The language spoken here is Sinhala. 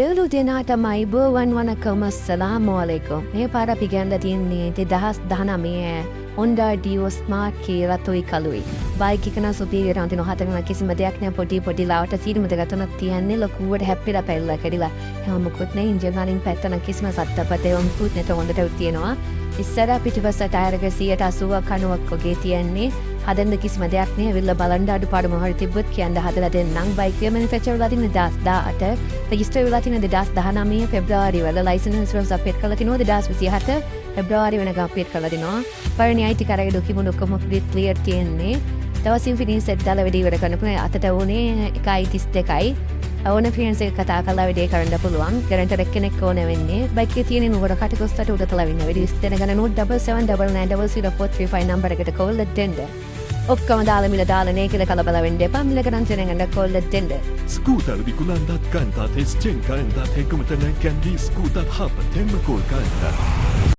සියලු දෙනාටම අයිබෝවන් වනකම අස්සලාමු අලයිකුම්. මේ පාර අපි ගන්න තියන්නේ 2019 Honda Dio Smart කී රතුයි කළුයි. බයික් එක නම් සුපීරියර් අන්තිම හතරම කිසිම දෙයක් නෑ පොඩි ලාවට සීරුම දෙක තුනක් තියන්නේ ලොකුවට හැප්පිලා පැල්ලා කැඩිලා. එහෙම මොකුත් නෑ එන්ජින් වලින් පැත්තන කිසිම සත්තපතේ වම්කුත් නැත හොඳට තියෙනවා. ඉස්සර පිටිපස්ස ටයර් එක 180ක් 90ක් වගේ තියන්නේ. හදන්න කිසිම දෙයක් නෑ. විල්ල බලන්න අඩුපාඩු මොහොර තිබ්බොත් කියන්න හදලා දෙන්නම්. බයික් එක මැනුෆැක්චර් වෙලා තියෙන 2018 රෙජිස්ටර් වෙලා තියෙන 2019 පෙබ්‍රුවාරි වල ලයිසන්ස් රෝස් අප්ඩේට් කරලා තිනවා 2027 පෙබ්‍රුවාරි වෙනකම් අප්ඩේට් කරලා දිනවා. පරණ IT කරේ ඩොකියුමන්ට් ඔක්කොම ක්ලියර් තියෙන්නේ. දවසින් ෆිනිෂ් සෙට් දාලා වැඩි ඉවර කරන්න පුළුවන්. අතට ඕනේ 1.32යි. ඕන ෆිනන්ස් එක කතා කරලා වැඩේ කරන්න පුළුවන්. ගැරන්ටර් එක්කෙනෙක් ඕන වෙන්නේ. බයික් එකේ තියෙන නුවර කටකොස්තට උඩ තලා වෙන්න. වැඩි විස්තර ගන්න 07799000435 නම්බර එකට කෝල් දෙන්න. ඔක්කොම දාලා මිල දාලා නේ කියලා කලබල වෙන්න එපා. මිල ගණන් තැනගෙන කෝල් දෙන්න. Skuter vikunandat kantaa tes chen kandat hekumetan kandi skuter hapa temma kol kanta.